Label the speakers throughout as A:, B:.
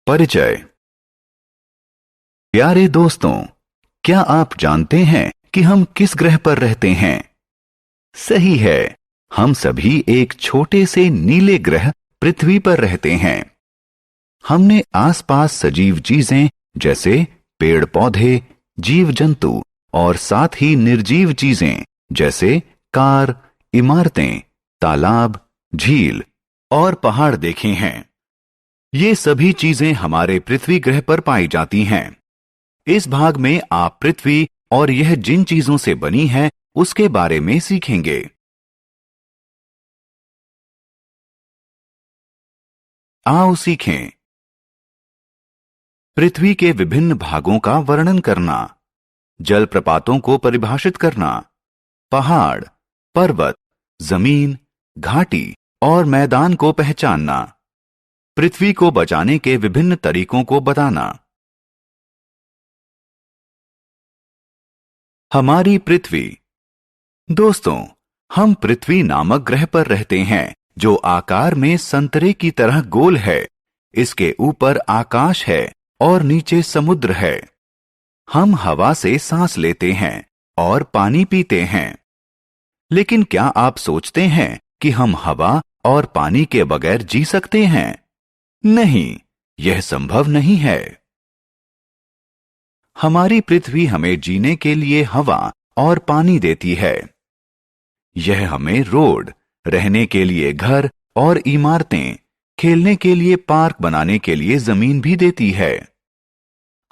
A: परिचय। प्यारे दोस्तों, क्या आप जानते हैं कि हम किस ग्रह पर रहते हैं? सही है, हम सभी एक छोटे से नीले ग्रह पृथ्वी पर रहते हैं। हमने आसपास सजीव चीजें जैसे पेड़ पौधे, जीव जंतु और साथ ही निर्जीव चीजें जैसे कार, इमारतें, तालाब, झील और पहाड़ देखे हैं। ये सभी चीजें हमारे पृथ्वी ग्रह पर पाई जाती हैं। इस भाग में आप पृथ्वी और यह जिन चीजों से बनी है उसके बारे में सीखेंगे। आओ सीखें। पृथ्वी के विभिन्न भागों का वर्णन करना, जलप्रपातों को परिभाषित करना, पहाड़, पर्वत, जमीन, घाटी और मैदान को पहचानना, पृथ्वी को बचाने के विभिन्न तरीकों को बताना। हमारी पृथ्वी। दोस्तों, हम पृथ्वी नामक ग्रह पर रहते हैं जो आकार में संतरे की तरह गोल है। इसके ऊपर आकाश है और नीचे समुद्र है। हम हवा से सांस लेते हैं और पानी पीते हैं। लेकिन क्या आप सोचते हैं कि हम हवा और पानी के बगैर जी सकते हैं? नहीं, यह संभव नहीं है। हमारी पृथ्वी हमें जीने के लिए हवा और पानी देती है। यह हमें रोड, रहने के लिए घर और इमारतें, खेलने के लिए पार्क बनाने के लिए जमीन भी देती है।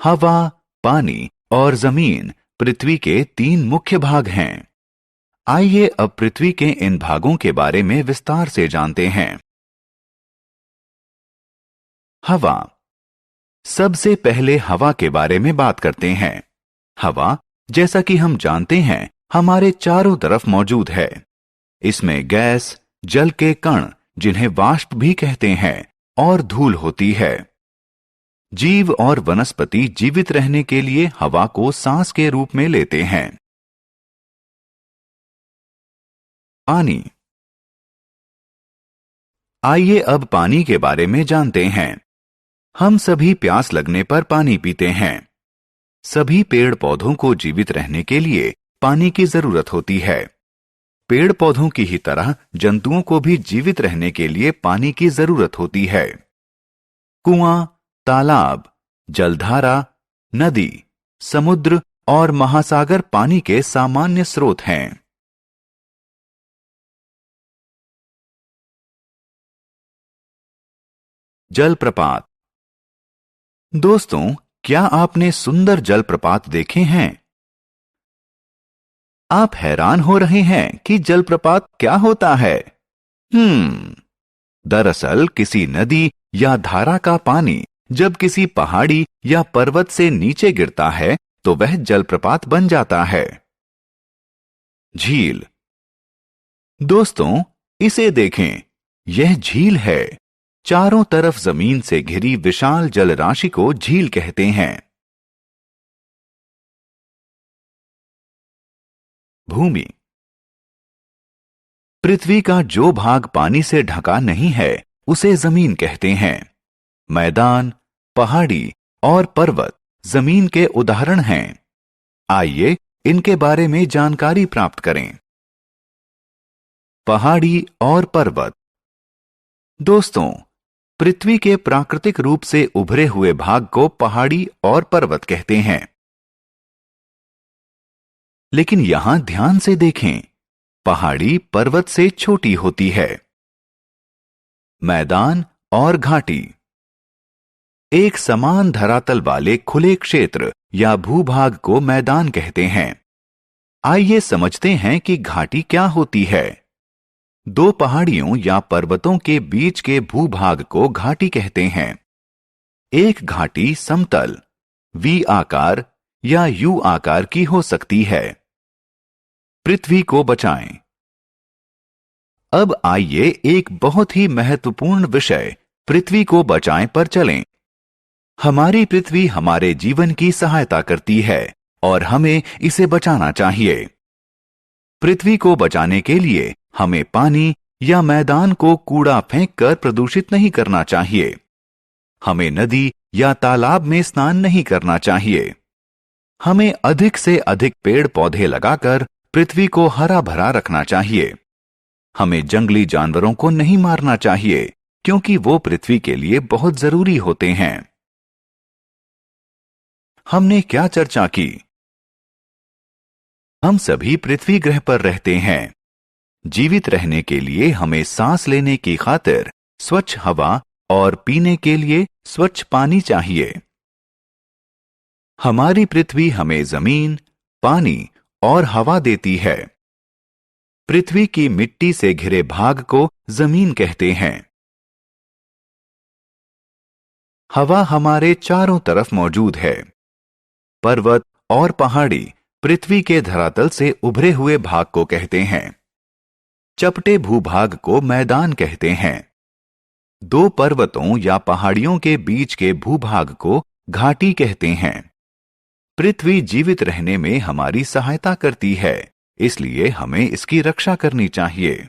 A: हवा, पानी और जमीन पृथ्वी के 3 मुख्य भाग हैं। आइए अब पृथ्वी के इन भागों के बारे में विस्तार से जानते हैं। हवा। सबसे पहले हवा के बारे में बात करते हैं। हवा, जैसा कि हम जानते हैं, हमारे चारों तरफ मौजूद है। इसमें गैस, जल के कण जिन्हें वाष्प भी कहते हैं और धूल होती है। जीव और वनस्पति जीवित रहने के लिए हवा को सांस के रूप में लेते हैं। पानी। आइए अब पानी के बारे में जानते हैं। हम सभी प्यास लगने पर पानी पीते हैं। सभी पेड़ पौधों को जीवित रहने के लिए पानी की जरूरत होती है। पेड़ पौधों की ही तरह जंतुओं को भी जीवित रहने के लिए पानी की जरूरत होती है। कुआं, तालाब, जलधारा, नदी, समुद्र और महासागर पानी के सामान्य स्रोत हैं। जलप्रपात। दोस्तों, क्या आपने सुंदर जलप्रपात देखे हैं? आप हैरान हो रहे हैं कि जलप्रपात क्या होता है? दरअसल किसी नदी या धारा का पानी जब किसी पहाड़ी या पर्वत से नीचे गिरता है तो वह जलप्रपात बन जाता है। झील। दोस्तों, इसे देखें, यह झील है। चारों तरफ जमीन से घिरी विशाल जलराशि को झील कहते हैं। भूमि। पृथ्वी का जो भाग पानी से ढका नहीं है उसे जमीन कहते हैं। मैदान, पहाड़ी और पर्वत जमीन के उदाहरण हैं। आइए इनके बारे में जानकारी प्राप्त करें। पहाड़ी और पर्वत। दोस्तों, पृथ्वी के प्राकृतिक रूप से उभरे हुए भाग को पहाड़ी और पर्वत कहते हैं। लेकिन यहां ध्यान से देखें, पहाड़ी पर्वत से छोटी होती है। मैदान और घाटी। एक समान धरातल वाले खुले क्षेत्र या भूभाग को मैदान कहते हैं। आइए समझते हैं कि घाटी क्या होती है। 2 पहाड़ियों या पर्वतों के बीच के भूभाग को घाटी कहते हैं। एक घाटी समतल, वी आकार या यू आकार की हो सकती है। पृथ्वी को बचाएं। अब आइए एक बहुत ही महत्वपूर्ण विषय पृथ्वी को बचाएं पर चलें। हमारी पृथ्वी हमारे जीवन की सहायता करती है और हमें इसे बचाना चाहिए। पृथ्वी को बचाने के लिए हमें पानी या मैदान को कूड़ा फेंककर प्रदूषित नहीं करना चाहिए। हमें नदी या तालाब में स्नान नहीं करना चाहिए। हमें अधिक से अधिक पेड़ पौधे लगाकर पृथ्वी को हरा भरा रखना चाहिए। हमें जंगली जानवरों को नहीं मारना चाहिए, क्योंकि वो पृथ्वी के लिए बहुत जरूरी होते हैं। हमने क्या चर्चा की? हम सभी पृथ्वी ग्रह पर रहते हैं। जीवित रहने के लिए हमें सांस लेने की खातिर स्वच्छ हवा और पीने के लिए स्वच्छ पानी चाहिए। हमारी पृथ्वी हमें जमीन, पानी और हवा देती है। पृथ्वी की मिट्टी से घिरे भाग को जमीन कहते हैं। हवा हमारे चारों तरफ मौजूद है। पर्वत और पहाड़ी पृथ्वी के धरातल से उभरे हुए भाग को कहते हैं। चपटे भूभाग को मैदान कहते हैं। दो पर्वतों या पहाड़ियों के बीच के भूभाग को घाटी कहते हैं। पृथ्वी जीवित रहने में हमारी सहायता करती है, इसलिए हमें इसकी रक्षा करनी चाहिए।